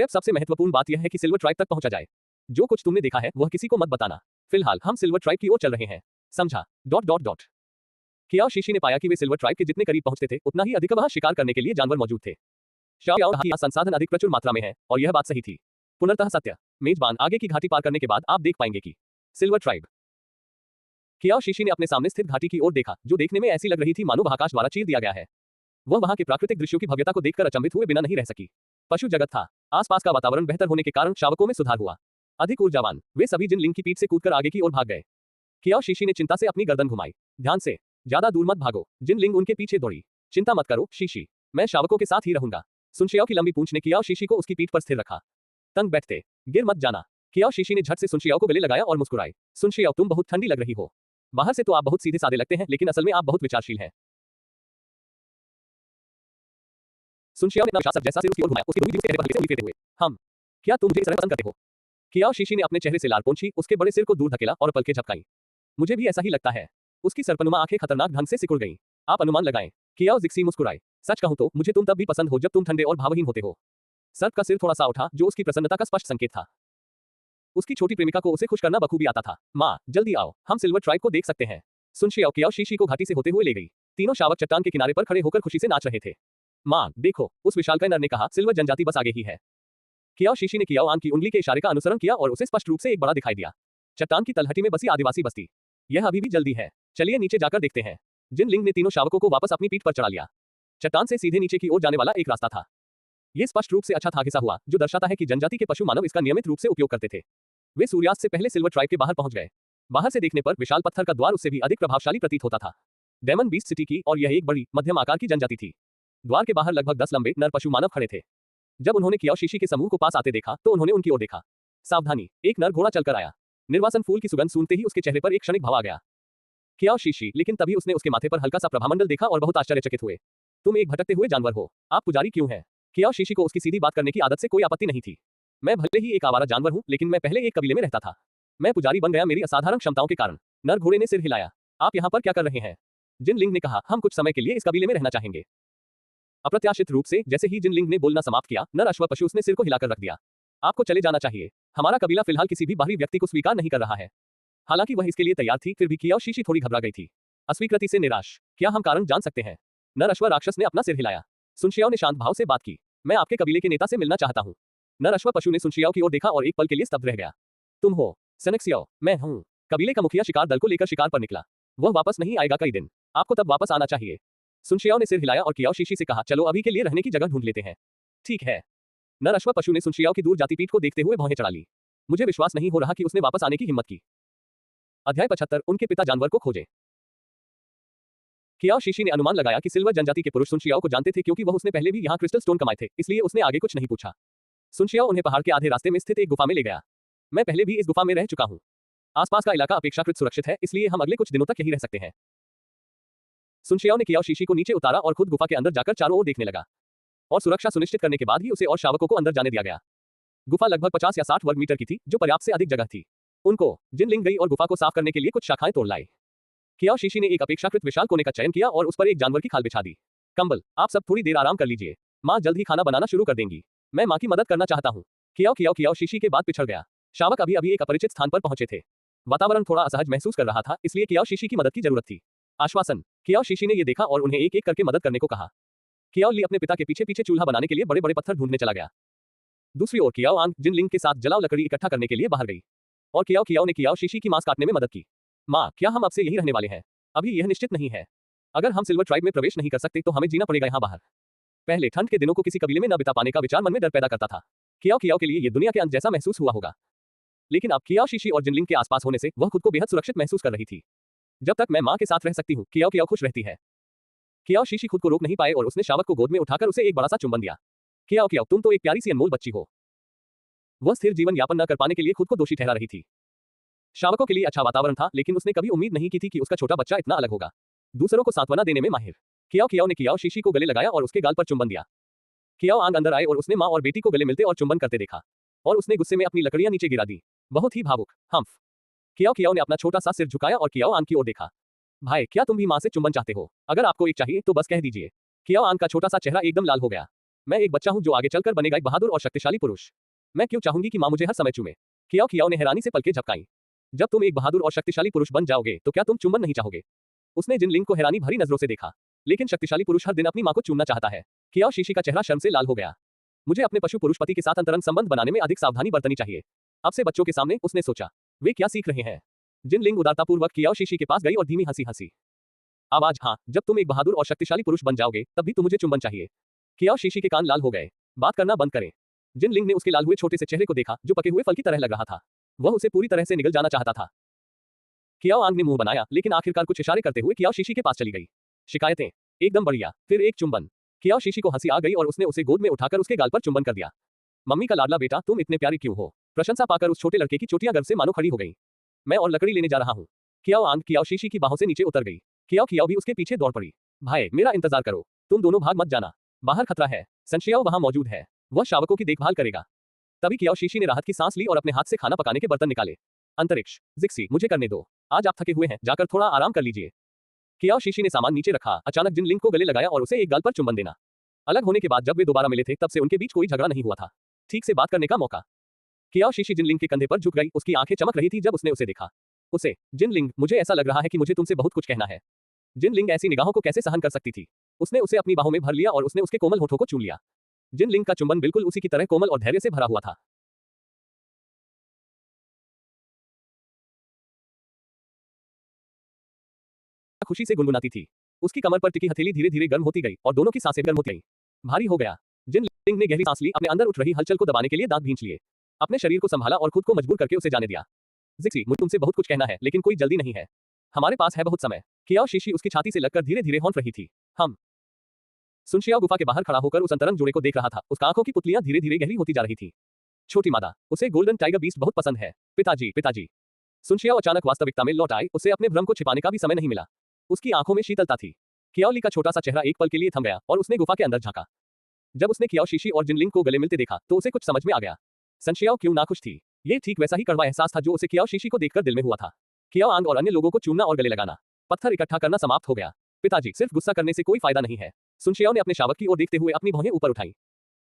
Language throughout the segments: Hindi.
अब सबसे महत्वपूर्ण बात यह है कि सिल्वर ट्राइब तक पहुंचा जाए। जो कुछ तुमने देखा है वह किसी को मत बताना। फिलहाल हम सिल्वर ट्राइब की ओर चल रहे हैं, समझा? कियाओ शीशी ने पाया कि वे सिल्वर ट्राइब के जितने करीब पहुंचते थे उतना ही अधिक वहां शिकार करने के लिए जानवर मौजूद थे। शाओ कहा कि संसाधन अधिक प्रचुर मात्रा में है और यह बात सही थी। पुनर्तः सत्य। मेजबान आगे की घाटी पार करने के बाद आप देख पाएंगे कि सिल्वर ट्राइब। कियाओ शीशी ने अपने सामने स्थित घाटी की ओर देखा जो देखने में ऐसी लग रही थी मानो वह आकाश द्वारा चीर दिया गया है। वह वहां के प्राकृतिक दृश्यों की भव्यता को देखकर अचंभित हुए बिना नहीं रह सकी। पशु जगत था। आसपास का वातावरण बेहतर होने के कारण शावकों में सुधार हुआ। अधिक ऊर्जावान वे सभी जिन लिंग की पीठ से कूदकर आगे की ओर भाग गए। कियाओ शीशी ने चिंता से अपनी गर्दन घुमाई। ध्यान से, ज्यादा दूर मत भागो। जिन लिंग उनके पीछे दौड़ी। चिंता मत करो शीशी, मैं शावकों के साथ ही रहूंगा। सुनशियाओ की लंबी पूंछ ने कियाओ शीशी को उसकी पीठ पर स्थिर रखा। तंग बैठते, गिर मत जाना। कियाओ शीशी ने झट से सुनशियाओ को गले लगाया और मुस्कुराई। सुनशियाओ तुम बहुत ठंडी लग रही हो। बाहर से तो आप बहुत सीधे साधे लगते हैं लेकिन असल में आप बहुत विचारशील हैं। सुनशियाओ ने अपना जैसा सिर उसकी ओर घुमाया, उसकी दोनों चेहरे पर हल्के से फेंटे हुए। हम, क्या तुम मुझे इस तरह पसंद करते हो? कियाओ शीशी ने अपने चेहरे से लार पोंछी, उसके बड़े सिर को दूर धकेला और पलकें झपकाई। मुझे भी ऐसा ही लगता है। उसकी सरपनुमा आंखें खतरनाक ढंग से सिकुड़ गईं। आप अनुमान लगाएं। कियाओ जिक्सी मुस्कुराए। सच कहूं तो मुझे तुम तब भी पसंद हो जब तुम ठंडे और भावहीन होते हो। सर्प का सिर थोड़ा सा उठा जो उसकी प्रसन्नता का स्पष्ट संकेत था। उसकी छोटी प्रेमिका को उसे खुश करना बखूबी आता था। माँ, जल्दी आओ, हम सिल्वर ट्राइब को देख सकते हैं। सुनशियाओ कियाओ शीशी को घाटी से होते हुए ले गई। तीनों शावक चट्टान के किनारे पर खड़े होकर खुशी से नाच रहे थे। माँ, देखो, उस विशालकाय नर ने कहा, सिल्वर जनजाति बस आगे ही है। कियाओ शीशी ने कियाओ आंग की उंगली के इशारे का अनुसरण किया और उसे स्पष्ट रूप से एक बड़ा दिखाई दिया। चट्टान की तलहटी में बसी आदिवासी बस्ती। यह अभी भी जल्दी है। चलिए नीचे जाकर देखते हैं। जिन लिंग ने तीनों शावकों को वापस अपनी पीठ पर चढ़ा लिया। चट्टान से सीधे नीचे की ओर जाने वाला एक रास्ता था। यह स्पष्ट रूप से अच्छा था घिसा हुआ, जो दर्शाता है कि जनजाति के पशु मानव इसका नियमित रूप से उपयोग करते थे। वे सूर्यास्त से पहले सिल्वर ट्राइब के बाहर पहुंच गए। बाहर से देखने पर विशाल पत्थर का द्वार उससे भी अधिक प्रभावशाली प्रतीत होता था। डेमन बीस्ट सिटी की और यह एक बड़ी मध्यम आकार की जनजाति थी। द्वार के बाहर लगभग 10 लंबे नर पशु मानव खड़े थे। जब उन्होंने कियाओ शीशी के समूह को पास आते देखा तो उन्होंने उनकी ओर देखा। सावधानी, एक नर घोड़ा चलकर आया। निर्वासन फूल की सुगंध सूंघते ही उसके चेहरे पर एक क्षणिक भाव आ गया। कियाओ शीशी, लेकिन तभी उसने उसके माथे पर हल्का सा प्रभामंडल देखा और बहुत आश्चर्यचकित हुए। तुम एक भटकते हुए जानवर हो। आप पुजारी क्यों हैं? कियाओ शीशी को उसकी सीधी बात करने की आदत से कोई आपत्ति नहीं थी। मैं भले ही एक आवारा जानवर हूं, लेकिन मैं पहले एक कबीले में रहता था। मैं पुजारी बन गया मेरी असाधारण क्षमताओं के कारण। नर घोड़े ने सिर हिलाया। आप यहाँ पर क्या कर रहे हैं? जिन लिंग ने कहा, हम कुछ समय के लिए इस कबीले में रहना चाहेंगे। अप्रत्याशित रूप से जैसे ही जिन लिंग ने बोलना समाप्त किया, नर अश्व पशु उसने सिर को हिलाकर रख दिया। आपको चले जाना चाहिए। हमारा कबीला फिलहाल किसी भी बाहरी व्यक्ति को स्वीकार नहीं कर रहा है। हालांकि वह इसके लिए तैयार थी, फिर भी कियाओ शीशी थोड़ी घबरा गई थी। अस्वीकृति से निराश। क्या हम कारण जान सकते हैं? नर अश्व राक्षस ने अपना सिर हिलाया। सुनशियाओ ने शांत भाव से बात की। मैं आपके कबीले के नेता से मिलना चाहता हूँ। नर अश्व पशु ने सुनशियाओ की ओर देखा और एक पल के लिए स्तब्ध रह गया। तुम हो? सेनेक्सियाओ, मैं हूँ। कबीले का मुखिया शिकार दल को लेकर शिकार पर निकला। वह वापस नहीं आएगा कई दिन। आपको तब वापस आना चाहिए। सुनशियाओ ने सिर हिलाया और कियाओ शीशी से कहा, चलो अभी के लिए रहने की जगह ढूंढ लेते हैं। ठीक है। नर अश्व पशु ने सुनशियाओ की दूर जाती पीठ को देखते हुए भौहें चढ़ा ली। मुझे विश्वास नहीं हो रहा कि उसने वापस आने की हिम्मत की। अध्याय 75, उनके पिता जानवर को खोजे। कियाओ शीशी ने अनुमान लगाया कि सिल्वर जनजाति के पुरुष सुनशियाओ को जानते थे क्योंकि वह उसने पहले भी यहाँ क्रिस्टल स्टोन कमाए थे, इसलिए उसने आगे कुछ नहीं पूछा। सुनशियाओ उन्हें पहाड़ के आधे रास्ते में स्थित एक गुफा में ले गया। मैं पहले भी इस गुफा में रह चुका हूँ। आसपास का इलाका अपेक्षाकृत सुरक्षित है, इसलिए हम अगले कुछ दिनों तक यहीं रह सकते हैं। सुनशियाओ ने कियाओ शीशी को नीचे उतारा और खुद गुफा के अंदर जाकर चारों ओर देखने लगा। और सुरक्षा सुनिश्चित करने के बाद ही उसे और शावकों को अंदर जाने दिया गया। गुफा लगभग 50 या 60 वर्ग मीटर की थी, जो पर्याप्त से अधिक जगह थी। उनको जिन लिंग गई और गुफा को साफ करने के लिए कुछ शाखाएं तोड़ लाई। कियाओ शीशी ने एक अपेक्षाकृत विशाल कोने का चयन किया और उस पर एक जानवर की खाल बिछा दी। कंबल, आप सब थोड़ी देर आराम कर लीजिए। माँ जल्द ही खाना बनाना शुरू कर देंगी। मैं माँ की मदद करना चाहता हूँ। कियाओ शीशी के बाद पिछड़ गया। शावक अभी अभी एक अपरिचित स्थान पर पहुंचे थे। वातावरण थोड़ा असहज महसूस कर रहा था, इसलिए कियाओ शीशी की मदद की जरूरत थी। आश्वासन। कियाओ शीशी ने यह देखा और उन्हें एक एक करके मदद करने को कहा। कियाओ ली अपने पिता के पीछे पीछे चूल्हा बनाने के लिए बड़े बड़े पत्थर ढूंढने चला गया। दूसरी ओर कियाओ आंग जिन लिंग के साथ जलाव लकड़ी इकट्ठा करने के लिए बाहर गई। और कियाओ ने कियाओ शीशी की मांस काटने में मदद की। माँ, क्या हम अब से यही रहने वाले हैं? अभी यह निश्चित नहीं है। अगर हम सिल्वर ट्राइब में प्रवेश नहीं कर सकते तो हमें जीना पड़ेगा यहाँ बाहर। पहले ठंड के दिनों को किसी कबीले में न बिता पाने का विचार मन में डर पैदा करता था। कियाओ के लिए यह दुनिया के अंत जैसा महसूस हुआ होगा। लेकिन अब कियाओ शीशी और जिन लिंग के आसपास होने से वह खुद को बेहद सुरक्षित महसूस कर रही थी। जब तक मैं माँ के साथ रह सकती हूँ, कियाओ खुश रहती है। कियाओ शीशी खुद को रोक नहीं पाए और उसने शावक को गोद में उठाकर उसे एक बड़ा सा चुंबन दिया। कियाओ, तुम तो एक प्यारी सी अनमोल बच्ची हो। वह स्थिर जीवन यापन न कर पाने के लिए खुद को दोषी ठहरा रही थी। शावकों के लिए अच्छा वातावरण था, लेकिन उसने कभी उम्मीद नहीं की थी कि उसका छोटा बच्चा इतना अलग होगा। दूसरों को सांत्वना देने में माहिर। कियाओ ने कियाओ शीशी को गले लगाया और उसके गाल पर चुंबन दिया। कियाओ आंग अंदर आए और उसने माँ और बेटी को गले मिलते और चुंबन करते देखा। और उसने गुस्से में अपनी लकड़ियां नीचे गिरा दी। बहुत ही भावुक। हम्फ। कियाओ ने अपना छोटा सा सिर झुकाया और कियाओ आंग की ओर देखा। भाई, क्या तुम भी माँ से चुंबन चाहते हो? अगर आपको एक चाहिए तो बस कह दीजिए। कियाओ आंग का छोटा सा चेहरा एकदम लाल हो गया। मैं एक बच्चा हूँ जो आगे चलकर बनेगा एक बहादुर और शक्तिशाली पुरुष। मैं क्यों चाहूंगी कि माँ मुझे हर समय चूमे? कियाओ कियाओ ने हैरानी से पलकें झपकाई। जब तुम एक बहादुर और शक्तिशाली पुरुष बन जाओगे तो क्या तुम चुंबन नहीं चाहोगे? उसने जिनलिंग को हैरानी भरी नजरों से देखा। लेकिन शक्तिशाली पुरुष हर दिन अपनी माँ को चूमना चाहता है। कियाओ शीशी का चेहरा शर्म से लाल हो गया। मुझे अपने पशु पुरुष पति के साथ अंतरंग संबंध बनाने में अधिक सावधानी बरतनी चाहिए। अब से बच्चों के सामने उसने सोचा, वे क्या सीख रहे हैं? जिनलिंग उदारतापूर्वक कियाओ शीशी के पास गई और धीमी हंसी हंसी। आवाज, हाँ, जब तुम एक बहादुर और शक्तिशाली पुरुष बन जाओगे तब भी तुम मुझे चुंबन चाहिए। कियाओ शीशी के कान लाल हो गए। बात करना बंद करें। जिनलिंग ने उसके लाल हुए छोटे से चेहरे को देखा जो पके हुए फल की तरह लग रहा था। वह उसे पूरी तरह से निगल जाना चाहता था। कियाओ आंग ने मुंह बनाया लेकिन आखिरकार कुछ इशारे करते हुए कियाओ शीशी के पास चली गई। शिकायतें, एकदम बढ़िया, फिर एक चुंबन। कियाओ शीशी को हंसी आ गई और उसने उसे गोद में उठाकर उसके गाल पर चुंबन कर दिया। मम्मी का लाडला बेटा, तुम इतने प्यारे क्यों हो? प्रशंसा पाकर उस छोटे लड़के की चोटियां गर्व से मानो खड़ी हो गई। मैं और लकड़ी लेने जा रहा हूँ। कियाओ आंग कियाओ शीशी की बाहों से नीचे उतर गई। कियाओ कियाओ भी उसके पीछे दौड़ पड़ी। भाई, मेरा इंतजार करो, तुम दोनों भाग मत जाना, बाहर खतरा है। सनशियाओ वहां मौजूद है, वह शावकों की देखभाल करेगा। तभी कियाओ शीशी ने राहत की सांस ली और अपने हाथ से खाना पकाने के बर्तन निकाले। अंतरिक्ष, जिक्सी, मुझे करने दो, आज आप थके हुए हैं, जाकर थोड़ा आराम कर लीजिए। कियाओ शीशी ने सामान नीचे रखा, अचानक जिनलिंग को गले लगाया और उसे एक गाल पर चुंबन देना। अलग होने के बाद जब वे दोबारा मिले थे तब से उनके बीच कोई झगड़ा नहीं हुआ था। ठीक से बात करने का मौका। कियाओ शीशी जिनलिंग के कंधे पर झुक गई, उसकी आंखें चमक रही थी जब उसने उसे देखा। उसे, जिनलिंग, मुझे ऐसा लग रहा है कि मुझे तुमसे बहुत कुछ कहना है। जिनलिंग ऐसी निगाहों को कैसे सहन कर सकती थी? उसने उसे अपनी बाहों में भर लिया और उसने उसके कोमल होठों को चूम लिया। जिनलिंग का चुंबन बिल्कुल उसी की तरह कोमल और धैर्य से भरा हुआ था। खुशी से गुनगुनाती थी। उसकी कमर पर टिकी हथेली धीरे धीरे गर्म होती गई और दोनों की सांसें गर्म होती गई। भारी हो गया। जिनलिंग ने गहरी सांस ली, अपने अंदर उठ रही हलचल को दबाने के लिए दांत भींच लिए। अपने शरीर को संभाला और खुद को मजबूर करके उसे जाने दिया। जिक्सी, मुझे तुमसे बहुत कुछ कहना है लेकिन कोई जल्दी नहीं है। हमारे पास है बहुत समय। कियाओ शीशी उसकी छाती से लगकर धीरे धीरे हौंफ रही थी। हम सुनशियाओ गुफा के बाहर खड़ा होकर उस अंतरंग जोड़े को देख रहा था। उसका आंखों की पुतलियां धीरे धीरे गहरी होती जा रही थी। छोटी मादा, उसे गोल्डन टाइगर बीस्ट बहुत पसंद है। पिताजी, पिताजी। सुनशियाओ अचानक वास्तविकता में लौट आई, उसे अपने भ्रम को छिपाने का भी समय नहीं मिला। उसकी आंखों में शीतलता थी। कियाओ ली का छोटा सा चेहरा एक पल के लिए थम गया और उसने गुफा के अंदर झांका। जब उसने कियाओ शीशी और जिनलिंग को गले मिलते देखा तो उसे कुछ समझ में आ गया। सनशियाओ क्यों नाखुश थी? ये ठीक वैसा ही कड़वा एहसास था जो उसे कियाओ शीशी को देखकर दिल में हुआ था। कियाओ आंग और अन्य लोगों को चूमना और गले लगाना, पत्थर इकट्ठा करना समाप्त हो गया। पिताजी, सिर्फ गुस्सा करने से कोई फायदा नहीं है। सुनशियाओ ने अपने शावक की ओर देखते हुए अपनी बाहें ऊपर उठाई।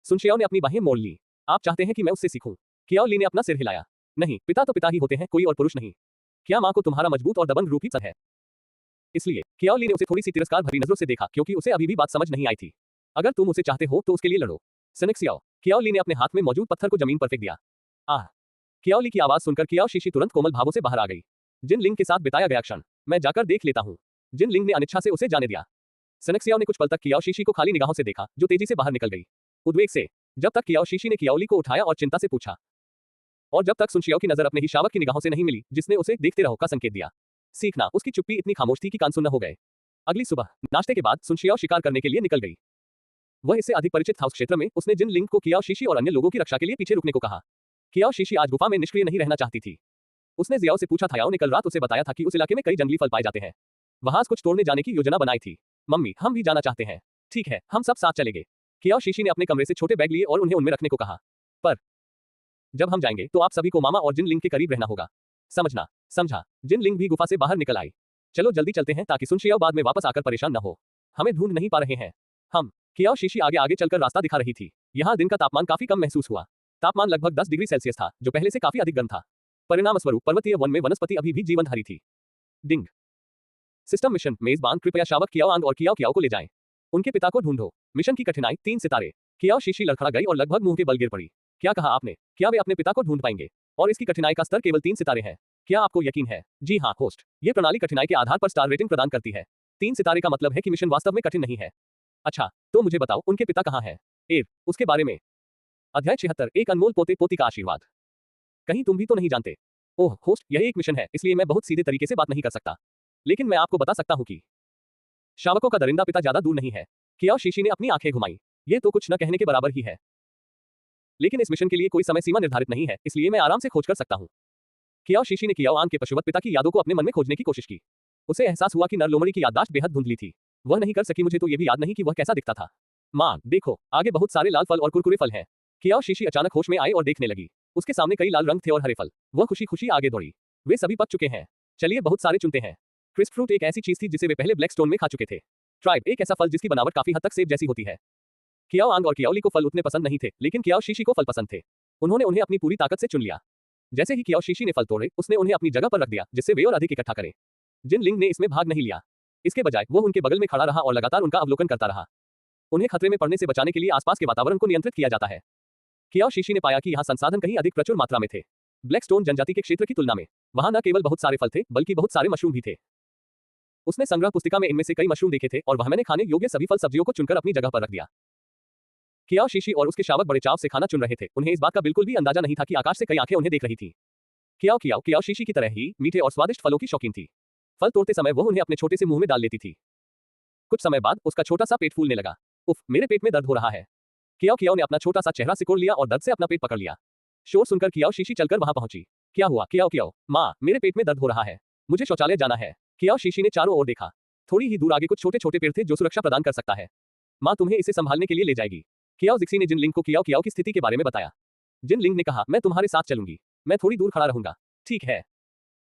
सुनशियाओ ने अपनी बाहें मोड़ ली। आप चाहते हैं कि मैं उससे सीखूं? कियाओ ली ने अपना सिर हिलाया। नहीं, पिता तो पिता ही होते हैं, कोई और पुरुष नहीं। क्या माँ को तुम्हारा मजबूत और दबंग रूप ही पसंद है? इसलिए कियाओ ली ने उसे थोड़ी सी तिरस्कार भरी नजरों से देखा क्योंकि उसे अभी भी बात समझ नहीं आई थी। अगर तुम उसे चाहते हो तो उसके लिए लड़ो। सनक्सियाओ, कियाओ ली ने अपने हाथ में मौजूद पत्थर को जमीन पर फेंक दिया। आह! कियाओ ली की आवाज सुनकर कियाओ शीशी तुरंत कोमल भावों से बाहर आ गई। जिनलिंग के साथ बिताया गया क्षण, मैं जाकर देख लेता हूँ। जिनलिंग ने अनिच्छा से उसे जाने दिया। सनक्सियाओ ने कुछ पल तक कियाओ शीशी को खाली निगाहों से देखा जो तेजी से बाहर निकल गई, उद्वेग से। जब तक कियाओ शीशी ने कियाओ ली को उठाया और चिंता से पूछा, और जब तक सुनशियाओ की नजर अपने ही शावक की निगाहों से नहीं मिली जिसने उसे देखते रहो का संकेत दिया। सीखना, उसकी चुप्पी इतनी खामोश थी कि कान सुन्न हो गए। अगली सुबह नाश्ते के बाद सुनशियाओ शिकार करने के लिए निकल गई। वह इससे अधिक परिचित था उस क्षेत्र में। उसने जिनलिंग को कियाओ शीशी और अन्य लोगों की रक्षा के लिए पीछे रुकने को कहा। कियाओ शीशी आज गुफा में निष्क्रिय नहीं रहना चाहती थी। उसने जियाओ से पूछा था। याओ ने कल रात उसे बताया था कि उस इलाके में कई जंगली फल पाए जाते हैं। वहां कुछ तोड़ने जाने की योजना बनाई थी। मम्मी, हम भी जाना चाहते हैं। ठीक है, हम सब साथ चलेंगे। कियाओ शीशी ने अपने कमरे से छोटे बैग लिए और उन्हें उनमें रखने को कहा। पर जब हम जाएंगे तो आप सभी को मामा और जिनलिंग के करीब रहना होगा। समझना? समझा। जिनलिंग भी गुफा से बाहर निकल आई। चलो जल्दी चलते हैं ताकि सुनशियाओ बाद में वापस आकर परेशान न हो। हमें ढूंढ नहीं पा रहे हैं हम। कियाओ शीशी आगे आगे चलकर रास्ता दिखा रही थी। यहाँ दिन का तापमान काफी कम महसूस हुआ। तापमान लगभग 10 डिग्री सेल्सियस था जो पहले से काफी अधिक गर्म था। परिणामस्वरूप पर्वतीय वन में वनस्पति अभी भी जीवनधारी थी। डिंग। System mission. मेजबान, कृपया शावक कियाओ आंग और कियाओ कियाओ को ले जाएं। उनके पिता को ढूंढो। मिशन की कठिनाई 3 सितारे। कियाओ शीशी लड़खड़ा गई और लगभग मुंह के बल गिर पड़ी। क्या कहा आपने? क्या वे अपने पिता को ढूंढ पाएंगे? और इसकी कठिनाई का स्तर केवल 3 सितारे है। क्या आपको यकीन है? जी हाँ, होस्ट। ये प्रणाली कठिनाई के आधार पर स्टार रेटिंग प्रदान करती है। 3 सितारे का मतलब है कि मिशन वास्तव में कठिन नहीं है। अच्छा, तो मुझे बताओ उनके पिता कहाँ हैं? उसके बारे में। अध्याय 76, एक अनमोल पोते पोती का आशीर्वाद। कहीं तुम भी तो नहीं जानते? ओह होस्ट, यह एक मिशन है इसलिए मैं बहुत सीधे तरीके से बात नहीं कर सकता। लेकिन मैं आपको बता सकता हूँ कि शावकों का दरिंदा पिता ज्यादा दूर नहीं है। कियाओ शीशी ने अपनी आंखें घुमाई। ये तो कुछ न कहने के बराबर ही है। लेकिन इस मिशन के लिए कोई समय सीमा निर्धारित नहीं है, इसलिए मैं आराम से खोज कर सकता हूँ। कियाओ शीशी ने कियाओ आंग के पशुवत पिता की यादों को अपने मन में खोजने की कोशिश की। उसे एहसास हुआ कि नर लोमड़ी की याददाश्त बेहद धुंधली थी। वह नहीं कर सकी। मुझे तो ये भी याद नहीं कि वह कैसा दिखता था। माँ, देखो, आगे बहुत सारे लाल फल और कुरकुरे फल हैं। कियाओ शीशी अचानक होश में आई और देखने लगी। उसके सामने कई लाल रंग थे और हरे फल। वह खुशी खुशी आगे दौड़ी। वे सभी पक चुके हैं। चलिए बहुत सारे चुनते हैं। क्रिस्प फ्रूट एक ऐसी चीज थी जिसे वे पहले ब्लैक स्टोन में खा चुके थे। ट्राइब, एक ऐसा फल जिसकी बनावट काफी हद तक सेब जैसी होती है। कियाओ आंग और कियाओली को फल उतने पसंद नहीं थे, लेकिन कियाओ शीशी को फल पसंद थे। उन्होंने उन्हें अपनी पूरी ताकत से चुन लिया। जैसे ही कियाओ शीशी ने फल तोड़े, उसने उन्हें अपनी जगह पर रख दिया, जिससे वे और अधिक इकट्ठा करें। जिन लिंग ने इसमें भाग नहीं लिया। इसके बजाय वो उनके बगल में खड़ा रहा और लगातार उनका अवलोकन करता रहा। उन्हें खतरे में पड़ने से बचाने के लिए आसपास के वातावरण को नियंत्रित किया जाता है। कियाओ शीशी ने पाया कि यहाँ संसाधन कहीं अधिक प्रचुर मात्रा में थे। ब्लैकस्टोन जनजाति के क्षेत्र की तुलना में वहां न केवल बहुत सारे फल थे, बल्कि बहुत सारे मशरूम भी थे। उसने संग्रह पुस्तिका में इनमें से कई मशरूम देखे थे और वह मैंने खाने योग्य सभी फल सब्जियों को चुनकर अपनी जगह पर रख दिया। कियाओ शीशी और उसके शावक बड़े चाव से खाना चुन रहे थे। उन्हें इस बात का बिल्कुल भी अंदाजा नहीं था कि आकाश से कई आंखें उन्हें देख रही थी। कियाओ शीशी की तरह ही मीठे और स्वादिष्ट फलों की शौकीन थी। फल तोड़ते समय वो उन्हें अपने छोटे से मुंह में डाल लेती थी। कुछ समय बाद उसका छोटा सा पेट फूलने लगा। उफ, मेरे पेट में दर्द हो रहा है। कियाओ ने अपना छोटा सा चेहरा सिकोड़ लिया और दर्द से अपना पेट पकड़ लिया। शोर सुनकर कियाओ शीशी चलकर वहां पहुंची। क्या हुआ कियाओ? माँ, मेरे पेट में दर्द हो रहा है, मुझे शौचालय जाना है। कियाओ शीशी ने चारों ओर देखा। थोड़ी ही दूर आगे कुछ छोटे छोटे पेड़ थे जो सुरक्षा प्रदान कर सकता है। माँ तुम्हें इसे संभालने के लिए ले जाएगी। कियाओ जिक्सी ने जिन लिंग को कियाओ की स्थिति के बारे में बताया। जिन लिंग ने कहा, मैं तुम्हारे साथ चलूंगी, मैं थोड़ी दूर खड़ा रहूंगा। ठीक है।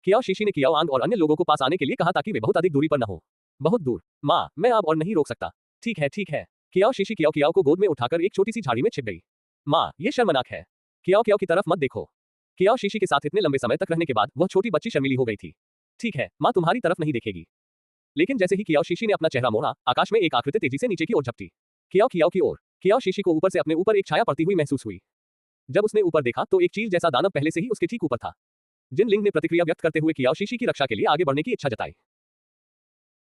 कियाओ शीशी ने कियाओ आंग और अन्य लोगों को पास आने के लिए कहा ताकि वे बहुत अधिक दूरी पर न हो। बहुत दूर? माँ, मैं अब और नहीं रोक सकता। ठीक है। कियाओ शीशी कियाओ को गोद में उठाकर एक छोटी सी झाड़ी में छिप गई। माँ, ये शर्मनाक है। कियाओ की तरफ मत देखो। कियाओ शीशी के साथ इतने लंबे समय तक रहने के बाद वह छोटी बच्ची शर्मीली हो गई थी। ठीक है, माँ तुम्हारी तरफ नहीं देखेगी। लेकिन जैसे ही कियाओ शीशी ने अपना चेहरा मोड़ा, आकाश में एक आकृति तेजी से नीचे की ओर झपटी। कियाओ की ओर। कियाओ शीशी को ऊपर से अपने ऊपर एक छाया पड़ती हुई महसूस हुई। जब उसने ऊपर देखा तो एक चील जैसा दानव पहले से ही उसके ठीक ऊपर था। जिन लिंग ने प्रतिक्रिया व्यक्त करते हुए कियाओ शीशी की रक्षा के लिए आगे बढ़ने की इच्छा जताई।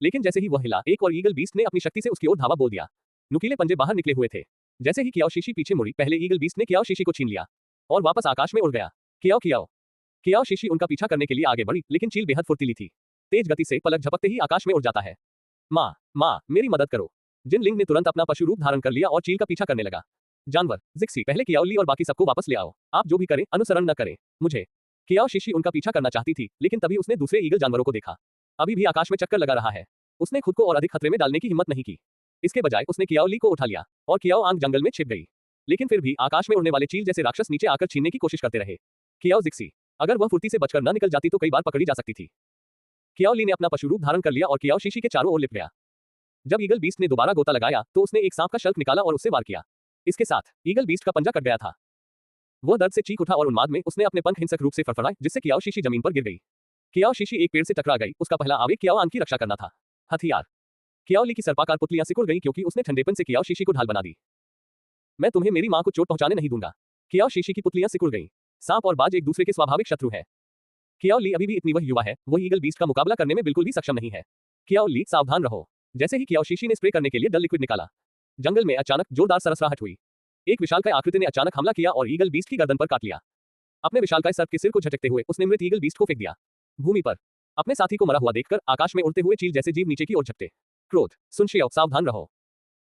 लेकिन जैसे ही वह हिला, एक और ईगल बीस्ट ने अपनी शक्ति से उसकी ओर धावा बोल दिया। नुकीले पंजे बाहर निकले हुए थे। जैसे ही कियाओ शीशी पीछे मुड़ी, पहले ईगल बीस्ट ने कियाओ शीशी को छीन लिया और वापस आकाश में उड़ गया। कियाओ शीशी उनका पीछा करने के लिए आगे बढ़ी, लेकिन चील बेहद फुर्तीली थी। तेज गति से पलक झपकते ही आकाश में उड़ जाता है। माँ, मेरी मदद करो। जिन लिंग ने तुरंत अपना पशु रूप धारण कर लिया और चील का पीछा करने लगा। जानवर, जिक्सी, पहले कियाओली और बाकी सबको वापस ले आओ। आप जो भी करें, अनुसरण न करें मुझे। कियाओ शीशी उनका पीछा करना चाहती थी, लेकिन तभी उसने दूसरे ईगल जानवरों को देखा। अभी भी आकाश में चक्कर लगा रहा है। उसने खुद को और अधिक खतरे में डालने की हिम्मत नहीं की। इसके बजाय उसने कियाओली को उठा लिया और कियाओ आंग जंगल में छिप गई। लेकिन फिर भी आकाश में उड़ने वाले चील जैसे राक्षस नीचे आकर छीनने की कोशिश करते रहे। कियाओ जिक्सी, अगर वह फुर्ती से बचकर न निकल जाती तो कई बार पकड़ी जा सकती थी। कियाओली ने अपना पशु रूप धारण कर लिया और कियाओ शीशी के चारों ओर लिप गया। जब ईगल बीस्ट ने दोबारा गोता लगाया तो उसने एक सांप का शल्क निकाला और उससे वार किया। इसके साथ ईगल बीस्ट का पंजा कट गया था। वह दर्द से चीख उठा और उन्माद में उसने अपने पंख हिंसक रूप से फड़फड़ाए, जिससे कियाओ शीशी जमीन पर गिर गई। कियाओ शीशी एक पेड़ से टकरा गई। उसका पहला आवेग कियाओ आंग की रक्षा करना था। हथियार। कियाओली की सर्पाकार पुतलियां सिकुड़ गईं क्योंकि उसने ठंडेपन से कियाओ शीशी को ढाल बना दी। मैं तुम्हें मेरी मां को चोट पहुंचाने नहीं दूंगा। कियाओ शीशी की पुतलियां सिकुड़ गईं। सांप और बाज एक दूसरे के स्वाभाविक शत्रु हैं। कियाओ ली अभी भी इतनी वह युवा है, वह ईगल बीस्ट का मुकाबला करने में बिल्कुल भी सक्षम नहीं है। कियाओ ली, सावधान रहो। जैसे ही कियाओ शीशी ने स्प्रे करने के लिए डल लिक्विड निकाला, जंगल में अचानक जोरदार सरसराहट हुई। एक विशालकाय आकृति ने अचानक हमला किया और ईगल बीस्ट की गर्दन पर काट लिया। अपने विशालकाय सर्प के सिर को झटकते हुए उसने मृत ईगल बीस्ट को फेंक दिया भूमि पर। अपने साथी को मरा हुआ देखकर आकाश में उड़ते हुए चील जैसे जीव नीचे की ओर झपटे। क्रोध। सुनशियाओ, सावधान रहो।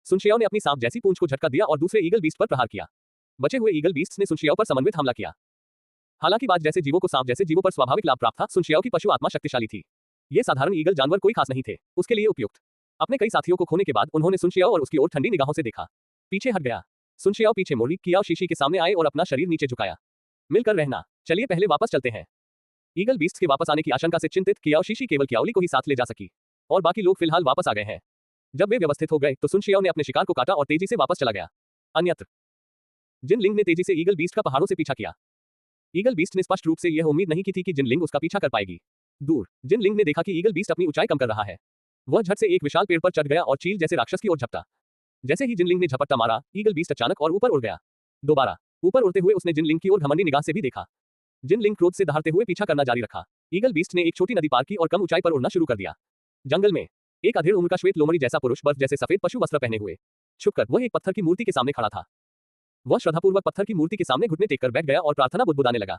सुनशियाओ ने अपनी सांप जैसी पूंछ को झटका दिया और दूसरे ईगल बीस्ट पर प्रहार किया। बचे हुए ईगल बीस्ट्स ने सुनशियाओ पर समन्वित हमला किया। हालांकि बाज जैसे जीवों को सांप जैसे जीवों पर स्वाभाविक लाभ प्राप्त था, सुनशियाओ की पशु आत्मा शक्तिशाली थी। ये साधारण ईगल जानवर कोई खास नहीं थे उसके लिए उपयुक्त। अपने कई साथियों को खोने के बाद उन्होंने सुनशियाओ और उसकी ओर ठंडी निगाहों से देखा। पीछे हट गया। सुनशियाओ पीछे मुड़ी, कियाओ शीशी के सामने आए और अपना शरीर नीचे झुकाया। मिलकर रहना। चलिए पहले वापस चलते हैं। ईगल बीस्ट के वापस आने की आशंका से चिंतित कियाओ शीशी केवल कियाओली को ही साथ ले जा सकी और बाकी लोग फिलहाल वापस आ गए हैं। जब वे व्यवस्थित हो गए तो सुनशियाओ ने अपने शिकार को काटा और तेजी से वापस चला गया। अन्यत्र जिन लिंग ने तेजी से ईगल बीस्ट का पहाड़ों से पीछा किया। ईगल बीस्ट ने स्पष्ट रूप से यह उम्मीद नहीं की थी कि जिन लिंग उसका पीछा कर पाएगी। दूर जिन लिंग ने देखा कि ईगल बीस्ट अपनी ऊंचाई कम कर रहा है। वह झट से एक विशाल पेड़ पर चढ़ गया और चील जैसे राक्षस की ओर झपटा। जैसे ही जिनलिंग ने झपट्टा मारा, ईगल बीस्ट अचानक और ऊपर उड़ गया। दोबारा ऊपर उड़ते हुए उसने जिनलिंग की ओर घमंडी निगाह से भी देखा। जिनलिंग क्रोध से दहाड़ते हुए पीछा करना जारी रखा। ईगल बीस्ट ने एक छोटी नदी पार की और कम ऊंचाई पर उड़ना शुरू कर दिया। जंगल में एक अधेड़ उम्र का श्वेत लोमड़ी जैसा पुरुष बर्फ जैसे सफेद पशु वस्त्र पहने हुए छुपकर वह एक पत्थर की मूर्ति के सामने खड़ा था। वह श्रद्धापूर्वक पत्थर की मूर्ति के सामने घुटने टेककर बैठ गया और प्रार्थना बुदबुदाने लगा।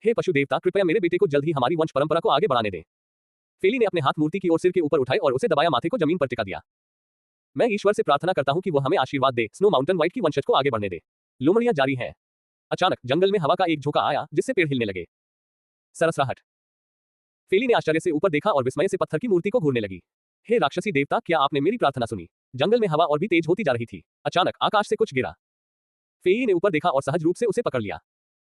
हे पशु देवता, कृपया मेरे बेटे को जल्द ही हमारी वंश परंपरा को आगे बढ़ाने दें। फेली ने अपने हाथ मूर्ति की ओर सिर के ऊपर उठाए और उसे दबाया, माथे को जमीन पर टिका दिया। मैं ईश्वर से प्रार्थना करता हूं कि वो हमें आशीर्वाद दे, स्नो माउंटेन व्हाइट की वंशज को आगे बढ़ने दे। लोमड़ियां जारी हैं। अचानक जंगल में हवा का एक झोंका आया जिससे पेड़ हिलने लगे। सरसराहट। फेली ने आश्चर्य से ऊपर देखा और विस्मय से पत्थर की मूर्ति को घूरने लगी। हे राक्षसी देवता, क्या आपने मेरी प्रार्थना सुनी? जंगल में हवा और भी तेज होती जा रही थी। अचानक आकाश से कुछ गिरा। फेई ने ऊपर देखा और सहज रूप से उसे पकड़ लिया।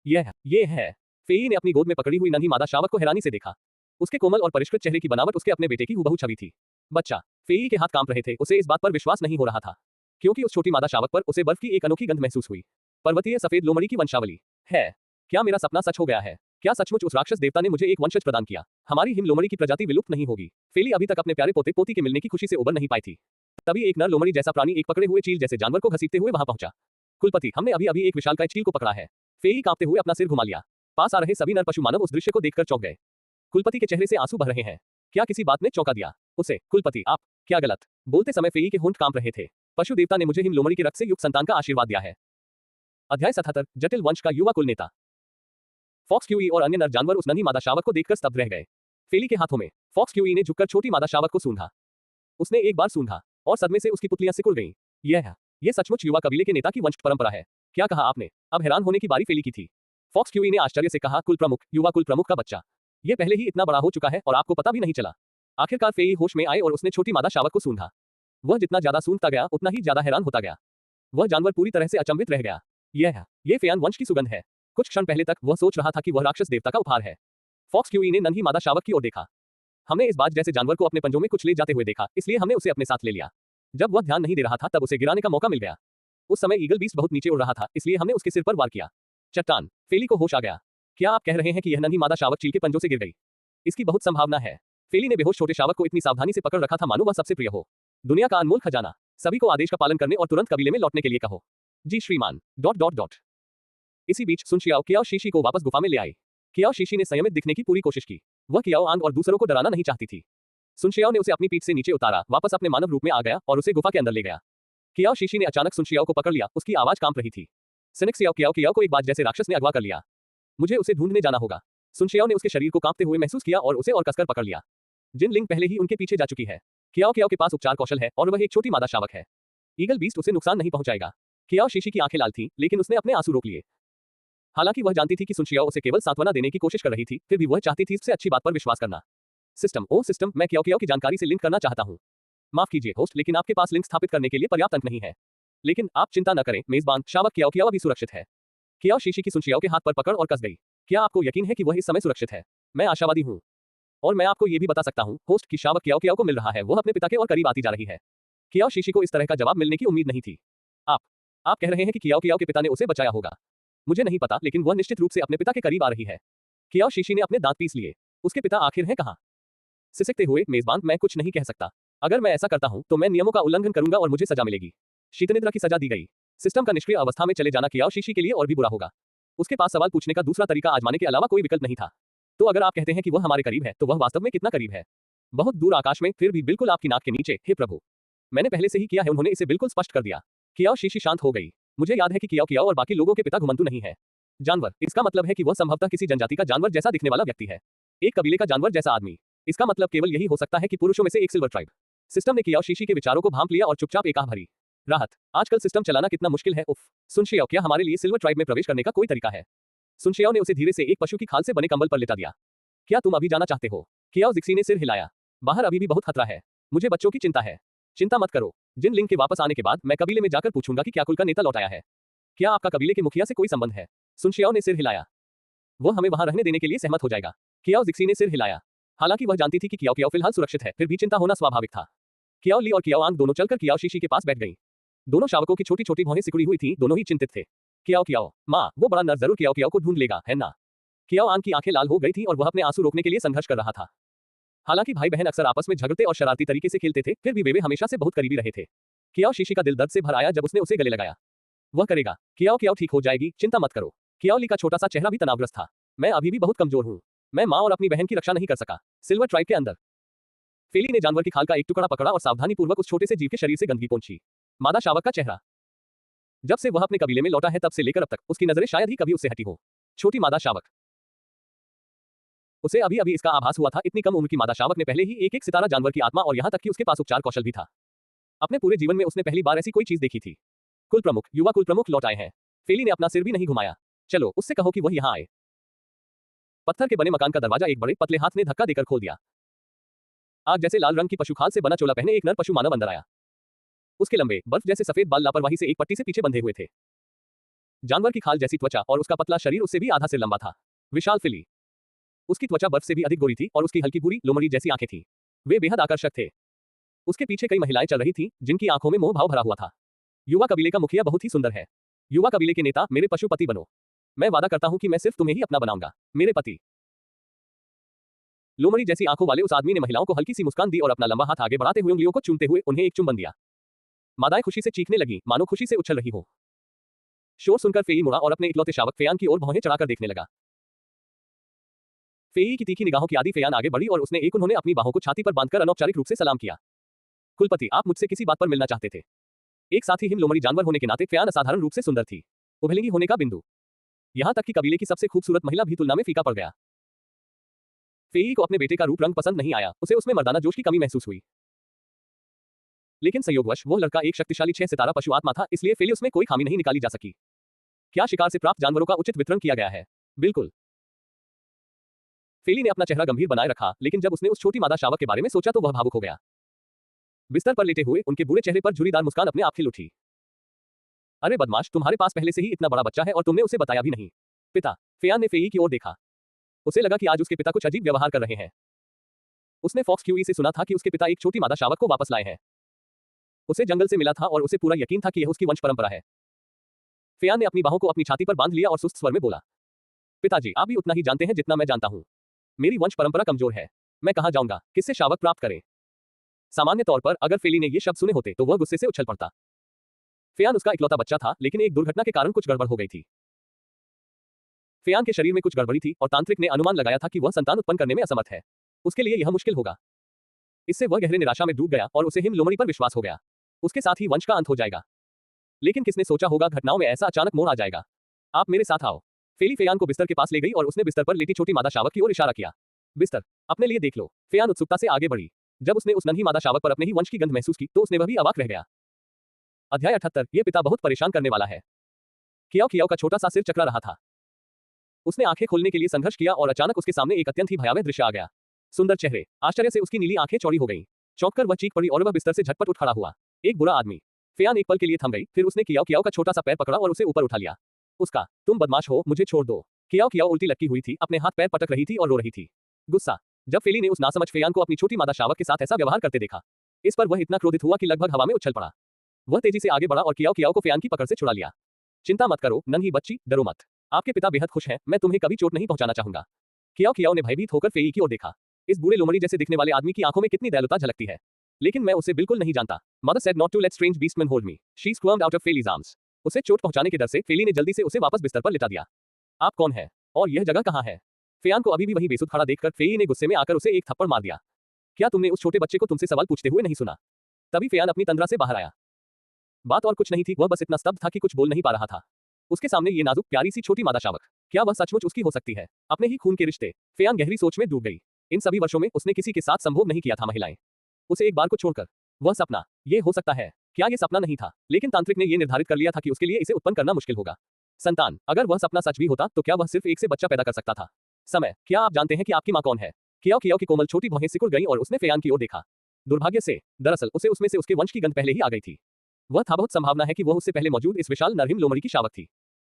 ये है। फेई ने अपनी गोद में पकड़ी हुई नन्ही मादा शावक को हैरानी से देखा। उसके कोमल और परिष्कृत चेहरे की बनावट उसके अपने बेटे की हूबहू छवि थी। बच्चा। फेई के हाथ कांप रहे थे, उसे इस बात पर विश्वास नहीं हो रहा था क्योंकि उस छोटी मादा शावक पर उसे बर्फ की एक अनोखी गंध महसूस हुई। पर्वतीय सफेद लोमड़ी की वंशावली है। क्या मेरा सपना सच हो गया है? क्या सचमुच उस राक्षस देवता ने मुझे एक वंशज प्रदान किया? हमारी हिम लोमड़ी की प्रजाति विलुप्त नहीं होगी। फेली अभी तक अपने प्यारे पोते पोती के मिलने की खुशी से उबर नहीं पाई थी। तभी एक नर लोमड़ी जैसा प्राणी एक पकड़े हुए चील जैसे जानवर को घसीटते हुए वहां पहुंचा। कुलपति, हमने अभी अभी एक विशालकाय चील को पकड़ा है। फेई कांपते हुए अपना सिर घुमा लिया। पास आ रहे सभी नर पशु मानव उस दृश्य को देखकर चौंक गए। कुलपति के चेहरे से आंसू बह रहे हैं। क्या किसी बात ने चौंका दिया उसे? कुलपति, आप क्या गलत? बोलते समय फेई के होंठ कांप रहे थे। पशु देवता ने मुझे हिम लोमड़ी के रक्त से युक्त संतान का आशीर्वाद दिया है। अध्याय 77, जटिल वंश का युवा कुल नेता। फॉक्स क्यूई और अन्य नर जानवर उस नन्ही मादा शावक को देखकर स्तब्ध रह गए। फेली के हाथों में। फॉक्स क्यूई ने झुककर छोटी मादा शावक को सूंघा। उसने एक बार सूंघा और सदमे से उसकी पुतलियां सिकुड़ गईं। यह सचमुच युवा कबीले के नेता की वंश परंपरा है। क्या कहा आपने? अब हैरान होने की बारी फेली की थी। फॉक्स क्यूई ने आश्चर्य से कहा, कुल प्रमुख, युवा कुल प्रमुख का बच्चा। यह पहले ही इतना बड़ा हो चुका है और आपको पता भी नहीं चला। आखिरकार फेई होश में आए और उसने छोटी मादा शावक को सूंघा। वह जितना ज्यादा सूंघता गया उतना ही ज्यादा हैरान होता गया। वह जानवर पूरी तरह से अचंभित रह गया। यह फेयान वंश की सुगंध है। कुछ क्षण पहले तक वह सोच रहा था कि वह राक्षस देवता का उपहार है। फॉक्स क्यूई ने नन्ही मादा शावक की ओर देखा। हमने इस बाज जैसे जानवर को अपने पंजों में कुछ ले जाते हुए देखा, इसलिए हमने उसे अपने साथ ले लिया। जब वह ध्यान नहीं दे रहा था तब उसे गिराने का मौका मिल गया। उस समय ईगल बीस्ट बहुत नीचे उड़ रहा था, इसलिए हमने उसके सिर पर वार किया। चट्टान। फेली को होश आ गया। क्या आप कह रहे हैं कि यह नन्ही मादा शावक चील के पंजों से गिर गई? इसकी बहुत संभावना है। फेली ने बेहोश छोटे शावक को इतनी सावधानी से पकड़ रखा था मानो वह सबसे प्रिय हो। दुनिया का अनमोल खजाना। सभी को आदेश का पालन करने और तुरंत कबीले में लौटने के लिए कहो। जी श्रीमान। ... इसी बीच सुन शियाओ कियाओ शीशी को वापस गुफा में ले आई। कियाओ शीशी ने संयमित दिखने की पूरी कोशिश की। वह कियाओ आंग और दूसरों को डराना नहीं चाहती थी। सुन शियाओ ने उसे अपनी पीठ से नीचे उतारा, वापस अपने मानव रूप में आ गया और उसे गुफा के अंदर ले गया। कियाओ शीशी ने अचानक सुन शियाओ को पकड़ लिया, उसकी आवाज कांप रही थी। सिनिक सियाओ कियाओ को एक बात जैसे राक्षस ने अगवा कर लिया। मुझे उसे ढूंढने जाना होगा। सुन शियाओ ने उसके शरीर को कांपते हुए महसूस किया और उसे और कसकर पकड़ लिया। जिन लिंग पहले ही उनके पीछे जा चुकी है। कियाओ के पास उपचार कौशल है और वह एक छोटी मादा शावक है। ईगल बीस्ट उसे नुकसान नहीं पहुंचाएगा। कियाओ शीशी की आंखें लाल थीं, लेकिन उसने अपने आंसू रोक लिए। हालांकि वह जानती थी कि सुन शियाओ उसे केवल सांत्वना देने की कोशिश कर रही थी, फिर भी वह चाहती थी इससे अच्छी बात पर विश्वास करना। सिस्टम, मैं कियाओ की जानकारी से लिंक करना चाहता हूं। माफ कीजिए होस्ट, लेकिन आपके पास लिंक स्थापित करने के लिए पर्याप्त अंक नहीं है। लेकिन आप चिंता न करें, मेजबान शावक कियाओ भी सुरक्षित है। कियाओ शीशी की सुन शियाओ के हाथ पर पकड़ और कस गई। क्या आपको यकीन है कि वह इस समय सुरक्षित है? मैं आशावादी हूं। और मैं आपको यह भी बता सकता हूं होस्ट कि शावक कियाओ को मिल रहा है, वह अपने पिता के और करीब आती जा रही है। कियाओ शीशी को इस तरह का जवाब मिलने की उम्मीद नहीं थी। आप कह रहे हैं कि कियाओ के पिता ने उसे बचाया होगा? मुझे नहीं पता, लेकिन वह निश्चित रूप से अपने पिता के करीब आ रही है। कियाओ शीशी ने अपने दांत पीस लिए। उसके पिता आखिर हैं कहां? सिसकते हुए, मेजबान, मैं कुछ नहीं कह सकता। अगर मैं ऐसा करता हूं तो मैं नियमों का उल्लंघन करूंगा और मुझे सजा मिलेगी। शीतनिद्रा की सजा दी गई। सिस्टम का निष्क्रिय अवस्था में चले जाना कियाओ शीशी के लिए और भी बुरा होगा। उसके पास सवाल पूछने का दूसरा तरीका आजमाने के अलावा कोई विकल्प नहीं था। तो अगर आप कहते हैं कि वह हमारे करीब है, तो वह वास्तव में कितना करीब है? बहुत दूर आकाश में, फिर भी बिल्कुल आपकी नाक के नीचे। हे प्रभु, मैंने पहले से ही किया है, उन्होंने इसे बिल्कुल स्पष्ट कर दिया। कियाओ शीशी शांत हो गई। मुझे याद है कि कियाओ और बाकी लोगों के पिता घुमंतु नहीं है। जानवर, इसका मतलब है कि वह संभवतः किसी जनजाति का जानवर जैसा दिखने वाला व्यक्ति है। एक कबीले का जानवर जैसा आदमी। इसका मतलब केवल यही हो सकता है कि पुरुषों में से एक सिल्वर ट्राइब। सिस्टम ने कियाओ शीशी के विचारों को भांप लिया और चुपचाप एक आह भरी। राहत। आजकल सिस्टम चलाना कितना मुश्किल है। उफ। सुन शियाओ, क्या हमारे लिए सिल्वर ट्राइब में प्रवेश करने का कोई तरीका है? सुन शियाओ ने उसे धीरे से एक पशु की खाल से बने कंबल पर लेटा दिया। क्या तुम अभी जाना चाहते हो? कियाओ जिक्सी ने सिर हिलाया। बाहर अभी भी बहुत खतरा है। मुझे बच्चों की चिंता है। चिंता मत करो। जिन लिंग के वापस आने के बाद मैं कबीले में जाकर पूछूंगा कि क्या कुल का नेता लौट आया है। क्या आपका कबीले के मुखिया से कोई संबंध है? सुन शियाओ ने सिर हिलाया। वह हमें वहां रहने देने के लिए सहमत हो जाएगा। कियाओ जिक्सी ने सिर हिलाया। हालांकि वह जानती थी कि कियाओ फिलहाल सुरक्षित है, फिर भी चिंता होना स्वाभाविक था। कियाओ ली और कियाओ आंग दोनों चलकर कियाओ शीशी के पास बैठ गईं। दोनों शावकों की छोटी छोटी भौहें सिकुड़ी हुई थीं, दोनों ही चिंतित थे। कियाओ, माँ, वो बड़ा नर जरूर कियाओ को ढूंढ लेगा, है ना? कियाओ आंग की आंखें लाल हो गई थीं और वह अपने आंसू रोकने के लिए संघर्ष कर रहा था। हालांकि भाई बहन अक्सर आपस में झगड़ते और शरारती तरीके से खेलते थे, फिर भी वे हमेशा से बहुत करीबी रहे थे। कियाओ शीशी का दिल दर्द से भर आया जब उसने उसे गले लगाया। वह करेगा। कियाओ ठीक हो जाएगी, चिंता मत करो। कियाओ ली का छोटा सा चेहरा भी तनावग्रस्त था। मैं अभी भी बहुत कमजोर हूँ। मैं माँ और अपनी बहन की रक्षा नहीं कर सका। सिल्वर ट्राइब के अंदर। फेली ने जानवर की खाल का एक टुकड़ा पकड़ा और सावधानीपूर्वक उस छोटे से जीव के शरीर से गंदगी पोंछी। मादा शावक का चेहरा। जब से वह अपने कबीले में लौटा है तब से लेकर अब तक उसकी नजरें शायद ही कभी उससे हटी हो। छोटी मादा शावक। उसे अभी अभी इसका आभास हुआ था, इतनी कम उम्र की मादा शावक ने पहले ही एक सितारा जानवर की आत्मा और यहां तक कि उसके पास उपचार कौशल भी था। अपने पूरे जीवन में उसने पहली बार ऐसी कोई चीज देखी थी। कुल प्रमुख, युवा कुल प्रमुख लौट आए हैं। फेली ने अपना सिर भी नहीं घुमाया। चलो, उससे कहो कि वह यहां आए। पत्थर के बने मकान का दरवाजा एक बड़े पतले हाथ ने धक्का देकर खोल दिया। आग जैसे लाल रंग की पशु खाल से बना चोला पहने एक नर पशु मानव अंदर आया। उसके लंबे बर्फ जैसे सफेद बाल लापरवाही से एक पट्टी से पीछे बंधे हुए थे। जानवर की खाल जैसी त्वचा और उसका पतला शरीर उससे भी आधा सिर लंबा था। विशाल फिली। उसकी त्वचा बर्फ से भी अधिक गोरी थी और उसकी हल्की भूरी लोमड़ी जैसी आंखें थीं। वे बेहद आकर्षक थे। उसके पीछे कई महिलाएं चल रही थीं, जिनकी आंखों में मोह भाव भरा हुआ था। युवा कबीले का मुखिया बहुत ही सुंदर है। युवा कबीले के नेता, मेरे पशुपति बनो। मैं वादा करता हूं कि मैं सिर्फ तुम्हें ही अपना बनाऊंगा, मेरे पति। लोमड़ी जैसी आंखों वाले उस आदमी ने महिलाओं को हल्की सी मुस्कान दी और अपना लंबा हाथ आगे बढ़ाते हुए उंगलियों को चूमते हुए उन्हें एक चुंबन दिया। मादाएं खुशी से चीखने लगी, मानो खुशी से उछल रही हो। शोर सुनकर फेई मुड़ा और अपने इकलौते शावक फेयान की ओर भौहें चढ़ाकर देखने लगा। फेई की तीखी निगाहों की आदि फेयान आगे बढ़ी और उसने एक उन्होंने अपनी बाहों को छाती पर बांधकर अनौपचारिक रूप से सलाम किया। कुलपति, आप मुझसे किसी बात पर मिलना चाहते थे? एक साथ ही हिम लोमड़ी जानवर होने के नाते फेयान असाधारण रूप से सुंदर थी। उभयलिंगी होने का बिंदु। यहां तक कि कबीले की सबसे खूबसूरत महिला भी तुलना में फीका पड़ गया। फेई को अपने बेटे का रूप रंग पसंद नहीं आया, उसे उसमें मर्दाना जोश की कमी महसूस हुई। लेकिन संयोगवश वह लड़का एक शक्तिशाली 6 सितारा पशु आत्मा था, इसलिए फेली उसमें कोई खामी नहीं निकाली जा सकी। क्या शिकार से प्राप्त जानवरों का उचित वितरण किया गया है? बिल्कुल। फेली ने अपना चेहरा गंभीर बनाए रखा, लेकिन जब उसने उस छोटी मादा शावक के बारे में सोचा तो वह भावुक हो गया। बिस्तर पर लेटे हुए उनके बूढ़े चेहरे पर झुर्रीदार मुस्कान अपने आप खिल उठी। अरे बदमाश, तुम्हारे पास पहले से ही इतना बड़ा बच्चा है और तुमने उसे बताया भी नहीं। पिता। फेयान ने फेई की ओर देखा। उसे लगा कि आज उसके पिता कुछ अजीब व्यवहार कर रहे हैं। उसने फॉक्स क्यूई से सुना था कि उसके पिता एक छोटी मादा शावक को वापस लाए हैं। उसे जंगल से मिला था और उसे पूरा यकीन था कि यह उसकी वंश परंपरा है। फेयान ने अपनी बाहों को अपनी छाती पर बांध लिया और सुस्त स्वर में बोला, पिताजी, आप भी उतना ही जानते हैं जितना मैं जानता हूं। मेरी वंश परंपरा कमजोर है। मैं कहां जाऊंगा, किससे शावक प्राप्त करें? सामान्य तौर पर अगर फेली ने ये शब्द सुने होते तो वह गुस्से से उछल पड़ता। फेयान उसका इकलौता बच्चा था, लेकिन एक दुर्घटना के कारण कुछ गड़बड़ हो गई थी। फेयान के शरीर में कुछ गड़बड़ी थी और तांत्रिक ने अनुमान लगाया था कि वह संतान उत्पन्न करने में असमर्थ है। उसके लिए यह मुश्किल होगा। इससे वह गहरे निराशा में डूब गया और उसे हिम लोमड़ी पर विश्वास हो गया। उसके साथ ही वंश का अंत हो जाएगा। लेकिन किसने सोचा होगा घटनाओं में ऐसा अचानक मोड़ आ जाएगा। आप मेरे साथ आओ। फेली फेयान को बिस्तर के पास ले गई और उसने बिस्तर पर लेटी छोटी मादा शावक की ओर इशारा किया। बिस्तर अपने लिए देख लो। फेयान उत्सुकता से आगे बढ़ी। जब उसने उस नन्ही मादा शावक पर अपने ही वंश की गंध महसूस की तो उसने वह भी अवाक रह गया। अध्याय 78। ये पिता बहुत परेशान करने वाला है। कियाओ कियाओ का छोटा सा सिर चकरा रहा था। उसने आंखें खोलने के लिए संघर्ष किया और अचानक उसके सामने एक अत्यंत ही भयावह दृश्य आ गया। सुंदर चेहरे। आश्चर्य से उसकी नीली आंखें चौड़ी हो गईं। चौंककर वह चीख पड़ी और वह बिस्तर से झटपट उठ खड़ा हुआ। एक बुरा आदमी। फेयान एक पल के लिए थम गई, फिर उसने कियाओ कियाओ का छोटा सा पैर पकड़ा और उसे ऊपर उठा लिया। उसका, तुम बदमाश हो, मुझे छोड़ दो। कियाओ कियाओ उल्टी लटकी हुई थी, अपने हाथ पैर पटक रही थी और रो रही थी। गुस्सा। जब फेली ने उस नासमझ फेयान को अपनी छोटी मादा शावक के साथ ऐसा व्यवहार करते देखा, इस पर वह इतना क्रोधित हुआ कि लगभग हवा में उछल पड़ा। वह तेजी से आगे बढ़ा और कियाओ कियाओ को फेयान की पकड़ से छुड़ा लिया। चिंता मत करो नन्ही बच्ची, डरो मत। आपके पिता बेहद खुश हैं, मैं तुम्हें कभी चोट नहीं पहुंचाना चाहूंगा। कियाओ कियाओ ने भयभीत होकर फेई की ओर देखा। इस बूढ़े लोमड़ी जैसे दिखने वाले आदमी की आंखों में कितनी दयालुता झलकती है। लेकिन मैं उसे बिल्कुल नहीं जानता। Mother said not to let strange beastman hold me. She squirmed out of Felie's arms. उसे चोट पहुंचाने के डर से फेली ने जल्दी से उसे वापस बिस्तर पर लिटा दिया। आप कौन है और यह जगह कहां है? फेयान को अभी भी वहीं बेसुध खड़ा देखकर फेई ने गुस्से में आकर उसे एक थप्पड़ मार दिया। क्या तुमने उस छोटे बच्चे को तुमसे सवाल पूछते हुए नहीं सुना? तभी फेयान अपनी तंद्रा से बाहर आया। बात और कुछ नहीं थी, वह बस इतना स्तब्ध था कि कुछ बोल नहीं पा रहा था। उसके सामने ये नाजुक प्यारी सी छोटी मादा शावक, क्या वह सचमुच उसकी हो सकती है? अपने ही खून के रिश्ते। फेयान गहरी सोच में डूब गई। इन सभी वर्षों में उसने किसी के साथ संभोग नहीं किया था महिलाएं। उसे एक बार को छोड़कर। वह सपना, ये हो सकता है। क्या ये सपना नहीं था? लेकिन तांत्रिक ने यह निर्धारित कर लिया था कि उसके लिए इसे उत्पन्न करना मुश्किल होगा। संतान, अगर वह सपना सच भी होता तो क्या वह सिर्फ एक से बच्चा पैदा कर सकता था? समय, क्या आप जानते हैं कि आपकी माँ कौन है? कियाओ कियाओ की कोमल छोटी भौहें सिकुड़ गईं और उसने फेयान की ओर देखा। दुर्भाग्य से, दरअसल उसे उसमें से उसके वंश की गंध पहले ही आ गई थी। वह था बहुत संभावना है कि वह उससे पहले मौजूद इस विशाल नरहिम लोमड़ी की शावक थी।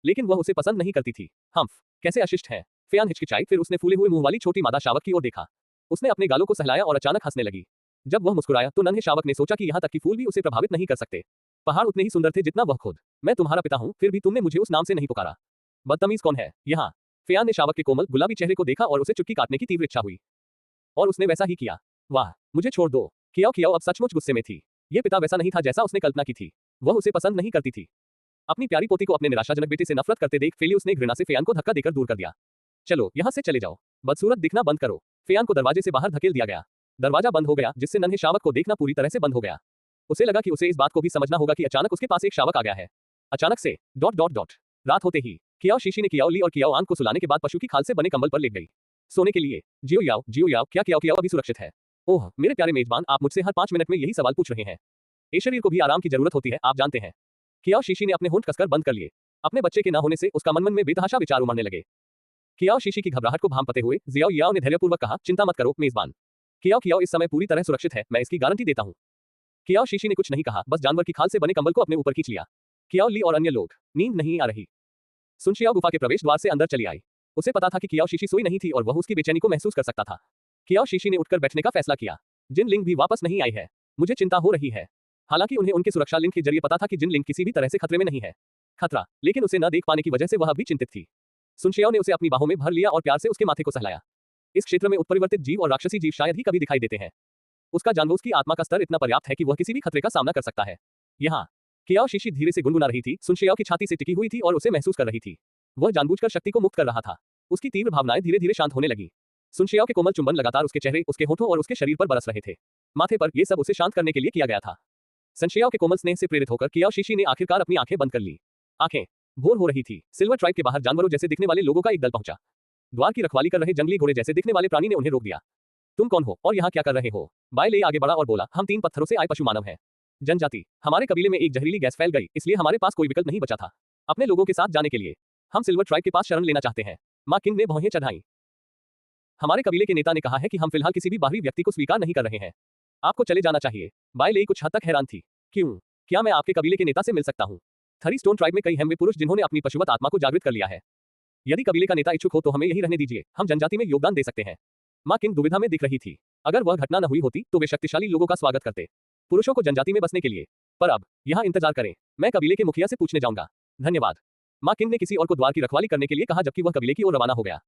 लेकिन वह उसे पसंद नहीं करती थी। हम्फ, कैसे अशिष्ट है। फेयान हिचकिचाई, फिर उसने फूले हुए मुंह वाली छोटी मादा शावक की ओर देखा। उसने अपने गालों को सहलाया और अचानक हंसने लगी। जब वह मुस्कुराया तो नन्हे शावक ने सोचा कि यहाँ तक कि फूल भी उसे प्रभावित नहीं कर सकते। पहाड़ उतने ही सुंदर थे जितना वह खुद। मैं तुम्हारा पिता हूँ, फिर भी तुमने मुझे उस नाम से नहीं पुकारा। बदतमीज कौन है यहाँ? फेयान ने शावक के कोमल गुलाबी चेहरे को देखा और उसे चुटकी काटने की तीव्र इच्छा हुई। और उसने वैसा ही किया। वाह, मुझे छोड़ दो। कियाओ कियाओ अब सचमुच गुस्से में थी। ये पिता वैसा नहीं था जैसा उसने कल्पना की थी। वह उसे पसंद नहीं करती थी। अपनी प्यारी पोती को अपने निराशाजनक बेटे से नफरत करते देख फेली उसने घृणा से फेयान को धक्का देकर दूर कर दिया। चलो यहाँ से चले जाओ, बदसूरत दिखना बंद करो। फेयान को दरवाजे से बाहर धकेल दिया गया। दरवाजा बंद हो गया, जिससे नन्हे शावक को देखना पूरी तरह से बंद हो गया। उसे लगा कि उसे इस बात को भी समझना होगा कि अचानक उसके पास एक शावक आ गया है। अचानक से रात होते ही कियाओ शीशी ने कियाओ ली और कियाओ आंग को सुलाने के बाद पशु की खाल से बने कंबल पर लेट गई। सोने के लिए। जियो याओ, क्या कियाओ कियाओ अभी सुरक्षित है? ओह मेरे प्यारे मेजबान, आप मुझसे हर 5 मिनट में यही सवाल पूछ रहे हैं। इस शरीर को भी आराम की जरूरत होती है, आप जानते हैं। कियाओ शीशी ने अपने होंठ कसकर बंद कर लिए। अपने बच्चे के न होने से उसका मन में बेतहाशा विचार उमड़ने लगे। कियाओ शीशी की घबराहट को भांपते हुए जियाओ याओ ने धैर्यपूर्वक कहा, चिंता मत करो मेजबान। कियाओ कियाओ इस समय पूरी तरह सुरक्षित है, मैं इसकी गारंटी देता हूँ। कियाओ शीशी ने कुछ नहीं कहा, बस जानवर की खाल से बने कंबल को अपने ऊपर खींच लिया। कियाओ ली और अन्य लोग। नींद नहीं आ रही। सुनशियाओ गुफा के प्रवेश द्वार से अंदर चली आई। उसे पता था कि कियाओ शीशी सोई नहीं थी और वह उसकी बेचैनी को महसूस कर सकता था। कियाओ शीशी ने उठकर बैठने का फैसला किया। जिन लिंग भी वापस नहीं आई है, मुझे चिंता हो रही है। हालांकि उन्हें उनके सुरक्षा लिंक के जरिए पता था कि जिन लिंक किसी भी तरह से खतरे में नहीं है। खतरा, लेकिन उसे न देख पाने की वजह से वह अब भी चिंतित थी। सुनशियाओ ने उसे अपनी बाहों में भर लिया और प्यार से उसके माथे को सहलाया। इस क्षेत्र में उत्परिवर्तित जीव और राक्षसी जीव शायद ही कभी दिखाई देते हैं। उसका जानबूझ की आत्मा का स्तर इतना पर्याप्त है कि वह किसी भी खतरे का सामना कर सकता है। यहाँ कियाओ शीशी धीरे से गुनगुना रही थी, सुनशियाओ की छाती से टिकी हुई थी और उसे महसूस कर रही थी। वह जानबूझकर शक्ति को मुक्त कर रहा था। उसकी तीव्र भावनाएं धीरे धीरे शांत होने लगी। सुनशियाओ के कोमल चुंबन लगातार उसके चेहरे, उसके होठों और उसके शरीर पर बरस रहे थे। माथे पर ये सब उसे शांत करने के लिए किया गया था। सुनशियाओ के कोमल स्नेह से प्रेरित होकर कियाओ शीशी ने आखिरकार अपनी आंखें बंद कर ली। आंखें भोर हो रही थी। सिल्वर ट्राइब के बाहर जानवरों जैसे दिखने वाले लोगों का एक दल पहुंचा। द्वार की रखवाली कर रहे जंगली घोड़े जैसे दिखने वाले प्राणी ने उन्हें रोक दिया। तुम कौन हो और यहाँ क्या कर रहे हो? बाय ले आगे बढ़ा और बोला, हम 3 पत्थरों से आए पशु मानव हैं। जनजाति, हमारे कबीले में एक जहरीली गैस फैल गई, इसलिए हमारे पास कोई विकल्प नहीं बचा था। अपने लोगों के साथ जाने के लिए हम सिल्वर ट्राइब के पास शरण लेना चाहते हैं। माँ किंग ने भौहें चढ़ाई। हमारे कबीले के नेता ने कहा है कि हम फिलहाल किसी भी बाहरी व्यक्ति को स्वीकार नहीं कर रहे हैं। आपको चले जाना चाहिए। बाय ले कुछ हद तक हैरान थी। क्यों? क्या मैं आपके कबीले के नेता से मिल सकता हूँ? थरी स्टोन ट्राइब में कई हैं वे पुरुष जिन्होंने अपनी पशुवत आत्मा को जागृत कर लिया है। यदि कबीले का नेता इच्छुक हो तो हमें यही रहने दीजिए, हम जनजाति में योगदान दे सकते हैं। माँ किंग दुविधा में दिख रही थी। अगर वह घटना न हुई होती तो वे शक्तिशाली लोगों का स्वागत करते, पुरुषों को जनजाति में बसने के लिए। पर अब यहाँ इंतजार करें, मैं कबीले के मुखिया से पूछने जाऊंगा। धन्यवाद। माँ किंग ने किसी और को द्वार की रखवाली करने के लिए कहा जबकि वह कबीले की ओर रवाना हो गया।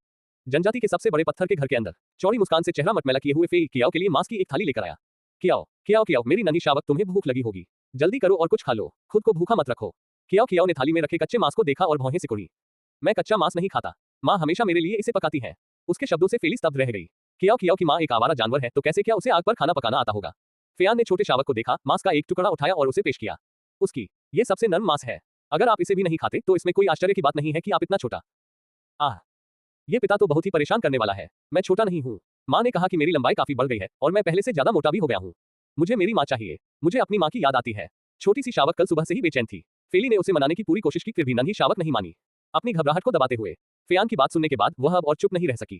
जनजाति के सबसे बड़े पत्थर के घर के अंदर चौड़ी मुस्कान से चेहरा मटमैला किए हुए फेई कियाओ के लिए मांस की एक थाली लेकर आया। कियाओ कियाओ कियाओ, मेरी नन्ही शावक, तुम्हें भूख लगी होगी, जल्दी करो और कुछ खा लो, खुद को भूखा मत रखो। कियाओ कियाओ ने थाली में रखे कच्चे मांस को देखा और भौहें सिकुड़ी। मैं कच्चा मांस नहीं खाता, माँ हमेशा मेरे लिए इसे पकाती है। उसके शब्दों से फेली स्तब्ध रह गई। कियाओ कियाओ की माँ एक आवारा जानवर है तो कैसे क्या उसे आग पर खाना पकाना आता होगा? फेयान ने छोटे शावक को देखा, मांस का एक टुकड़ा उठाया और उसे पेश किया। उसकी ये सबसे नर्म मांस है, अगर आप इसे भी नहीं खाते तो इसमें कोई आश्चर्य की बात नहीं है कि आप इतना छोटा। आह, ये पिता तो बहुत ही परेशान करने वाला है। मैं छोटा नहीं हूँ। माँ ने कहा कि मेरी लंबाई काफी बढ़ गई है और मैं पहले से ज्यादा मोटा भी हो गया हूँ। मुझे मेरी माँ चाहिए। मुझे अपनी माँ की याद आती है। छोटी सी शावक कल सुबह से ही बेचैन थी। फेली ने उसे मनाने की पूरी कोशिश की, फिर भी नन्ही शावक नहीं मानी। अपनी घबराहट को दबाते हुए फेयान की बात सुनने के बाद वह अब और चुप नहीं रह सकी।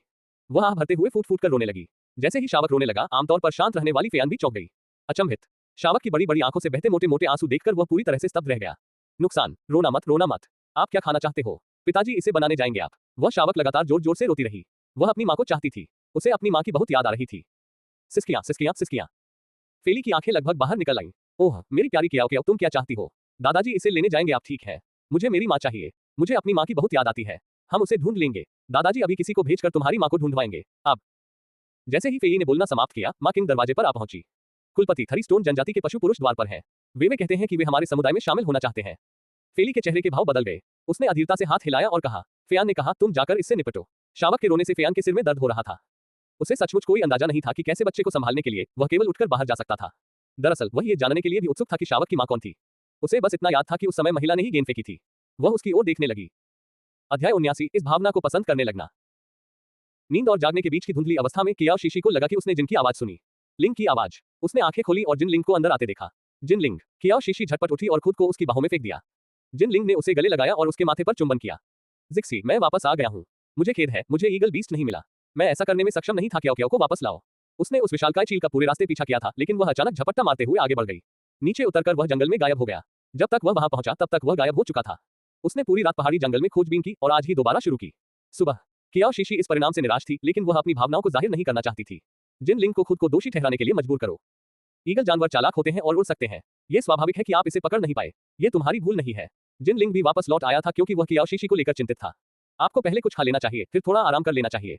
वह आह भरते हुए फूट फूट कर रोने लगी। जैसे ही शावक रोने लगा, आमतौर पर शांत रहने वाली फेयान भी चौंक गई। अचंभित शावक की बड़ी बड़ी आंखों से बहते मोटे मोटे आंसू देखकर वह पूरी तरह से स्तब्ध रह गया। नुकसान, रोना मत, रोना मत। आप क्या खाना चाहते हो? पिताजी इसे बनाने जाएंगे आप। वह शावक लगातार जोर जोर से रोती रही। वह अपनी माँ को चाहती थी। उसे अपनी माँ की बहुत याद आ रही थी। सिसकियां सिसकियां सिसकियां। फेली की आंखें लगभग बाहर निकल आईं। ओह मेरी प्यारी कियाओ कियाओ, तुम क्या चाहती हो? दादाजी इसे लेने जाएंगे आप, ठीक है? मुझे मेरी माँ चाहिए। मुझे अपनी माँ की बहुत याद आती है। हम उसे ढूंढ लेंगे। दादाजी अभी किसी को भेजकर तुम्हारी माँ को ढूंढवाएंगे। अब जैसे ही फेई ने बोलना समाप्त किया, माँ किंग दरवाजे पर आ पहुंची। कुलपति, थरी स्टोन जनजाति के पशु पुरुष द्वार पर हैं। वे कहते हैं कि वे हमारे समुदाय में शामिल होना चाहते हैं। फेली के चेहरे के भाव बदल गए। उसने अधीरता से हाथ हिलाया और कहा। फेयान ने कहा, तुम जाकर इससे निपटो। शावक के रोने से फेयान के सिर में दर्द हो रहा था। उसे सचमुच कोई अंदाजा नहीं था कि कैसे बच्चे को संभालने के लिए वह केवल उठकर बाहर जा सकता था। दरअसल वह ये जानने के लिए भी उत्सुक था कि शावक की माँ कौन थी। उसे बस इतना याद था कि उस समय महिला ने ही गेंद फेंकी थी। वह उसकी ओर देखने लगी। अध्याय 79, इस भावना को पसंद करने लगना। नींद और जागने के बीच की धुंधली अवस्था में कियाओ शीशी को लगा कि उसने जिन की आवाज सुनी। लिंग की आवाज। उसने आंखें खोली और जिन लिंग को अंदर आते देखा। जिन लिंग। कियाओ शीशी झटपट उठी और खुद को उसकी बाहों में फेंक दिया। जिन लिंग ने उसे गले लगाया और उसके माथे पर चुंबन किया। जिक्सी, मैं वापस आ गया हूँ। मुझे खेद है, मुझे ईगल बीस्ट नहीं मिला। मैं ऐसा करने में सक्षम नहीं था। कियाओ कियाओ को वापस लाओ। उसने उस विशालकाय चील का पूरे रास्ते पीछा किया था, लेकिन वह अचानक झपट्टा मारते हुए आगे बढ़ गई। नीचे उतरकर वह जंगल में गायब हो गया। जब तक वह वहां पहुंचा तब तक वह गायब हो चुका था। उसने पूरी रात पहाड़ी जंगल में खोजबीन की और आज ही दोबारा शुरू की। सुबह कियाओ शीशी इस परिणाम से निराश थी, लेकिन वह अपनी भावनाओं को जाहिर नहीं करना चाहती थी। जिन लिंग को खुद को दोषी ठहराने के लिए मजबूर करो। ईगल जानवर चालाक होते हैं और उड़ सकते हैं। ये स्वाभाविक है कि आप इसे पकड़ नहीं पाए। ये तुम्हारी भूल नहीं है। जिन लिंग भी वापस लौट आया था क्योंकि वह कियाओ शीशी को लेकर चिंतित था। आपको पहले कुछ खा लेना चाहिए, फिर थोड़ा आराम कर लेना चाहिए।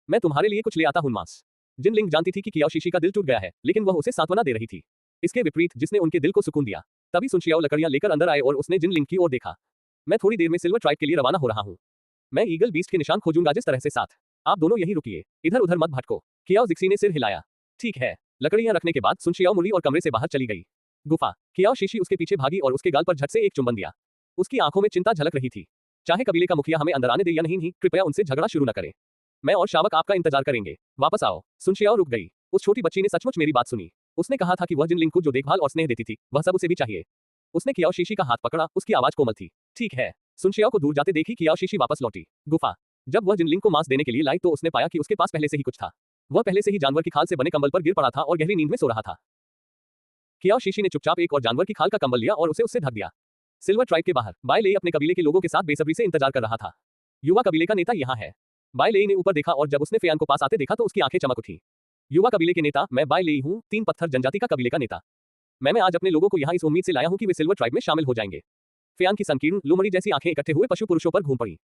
मैं तुम्हारे लिए कुछ ले आता हूँ मांस। जिन लिंग जानती थी कि कियाओ शीशी का दिल टूट गया है, लेकिन वह उसे सांत्वना दे रही थी। इसके विपरीत जिसने उनके दिल को सुकून दिया। तभी सुनशियाओ लकड़ियां लेकर अंदर आए और उसने जिन लिंग की ओर देखा। मैं थोड़ी देर में सिल्वर ट्राइब के लिए रवाना हो रहा हूँ। मैं ईगल बीस्ट के निशान खोजूंगा जिस तरह से साथ। आप दोनों यहीं रुकिए, इधर उधर मत भटको। कियाओ जिक्सी ने सिर हिलाया। ठीक है। लकड़ियां रखने के बाद सुनशियाओ मुड़ी और कमरे से बाहर चली गई। गुफा। कियाओ शीशी उसके पीछे भागी और उसके गाल पर झट से एक चुंबन दिया। उसकी आंखों में चिंता झलक रही थी। चाहे कबीले का मुखिया हमें अंदर आने दे या नहीं, कृपया उनसे झगड़ा शुरू न करें। मैं और शावक आपका इंतजार करेंगे। वापस आओ। सुनशियाओ रुक गई। उस छोटी बच्ची ने सचमुच मेरी बात सुनी। उसने कहा था कि वह जिन लिंग को जो देखभाल और स्नेह देती थी, वह सब उसे भी चाहिए। उसने कियाओ शीशी का हाथ पकड़ा, उसकी आवाज कोमल थी। ठीक है। सुनशियाओ को दूर जाते देखी कियाओ शीशी वापस लौटी। गुफा। जब वह जिन लिंग को मांस देने के लिए लाई तो उसने पाया कि उसके पास पहले से ही कुछ था। वह पहले से ही जानवर की खाल से बने कंबल पर गिर पड़ा था और गहरी नींद में सो रहा था। कियाओ शीशी ने चुपचाप एक और जानवर की खाल का कंबल लिया और उसे उससे ढक दिया। सिल्वर ट्राइब के बाहर बाय ले अपने कबीले के लोगों के साथ बेसब्री से इंतजार कर रहा था। युवा कबीले का नेता यहाँ है। बाय ले ने ऊपर देखा और जब उसने फेयान को पास आते देखा तो उसकी आंखें चमक उठी। युवा कबीले के नेता, मैं बाय ले हूँ, 3 पत्थर जनजाति का कबीले का नेता। मैं आज अपने लोगों को यहाँ इस उम्मीद से लाया हूँ कि वे सिल्वर ट्राइब में शामिल हो जाएंगे। फेयान की संकीर्ण लोमड़ी जैसी आंखें इकट्ठे हुए पशु पुरुषों पर घूम पड़ी।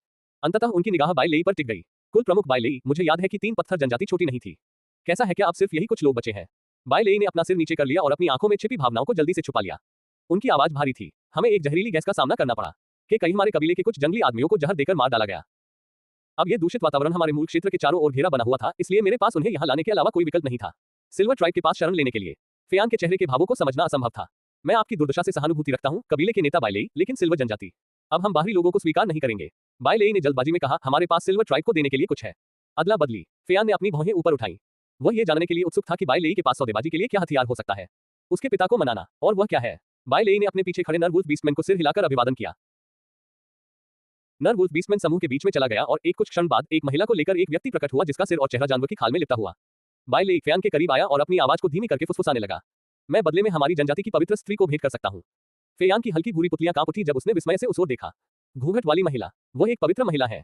अंततः उनकी निगाह बाई लेई पर टिक गई। कुल प्रमुख बाई लेई, मुझे याद है कि 3 पत्थर जनजाति छोटी नहीं थी। कैसा है, क्या अब सिर्फ यही कुछ लोग बचे हैं? बाई लेई ने अपना सिर नीचे कर लिया और अपनी आंखों में छिपी भावनाओं को जल्दी से छुपा लिया। उनकी आवाज भारी थी। हमें एक जहरीली गैस का सामना करना पड़ा कि कई हमारे कबीले के कुछ जंगली आदमियों को जहर देकर मार डाला गया। अब ये दूषित वातावरण हमारे मूल क्षेत्र के चारों ओर घेरा बना हुआ था, इसलिए मेरे पास उन्हें यहाँ लाने के अलावा कोई विकल्प नहीं था। सिल्वर ट्राइब के पास शरण लेने के लिए फेयान के चेहरे के भावों को समझना असंभव था। मैं आपकी दुर्दशा से सहानुभूति रखता हूँ, कबीले के नेता बाई लेई, लेकिन सिल्वर जनजाति, अब हम बाहरी लोगों को स्वीकार नहीं करेंगे। बाई लेई ने जल्दबाजी में कहा, हमारे पास सिल्वर ट्राइब को देने के लिए कुछ है। अदला बदली। फेयान ने अपनी भौहें ऊपर उठाई। वह ये जानने के लिए उत्सुक था कि बाई लेई के पास सौदेबाजी के लिए क्या हथियार हो सकता है। उसके पिता को मनाना, और वह क्या है? बाई लेई ने अपने पीछे खड़े नर वुल्फ बीस्टमैन को सिर हिलाकर अभिवादन किया। नर वुल्फ बीस्टमैन समूह के बीच में चला गया और एक कुछ क्षण बाद एक महिला को लेकर एक व्यक्ति प्रकट हुआ जिसका सिर और चेहरा जानवर की खाल में लिपटा हुआ। बाई लेई फेयान के करीब आया और अपनी आवाज को धीमी करके फुसफुसाने लगा। मैं बदले में हमारी जनजाति की पवित्र स्त्री को भेंट कर सकता हूँ। फेयान की हल्की भूरी पुतलियां कांप उठी जब उसने विस्मय से उस ओर देखा। घूंघट वाली महिला, वह एक पवित्र महिला है।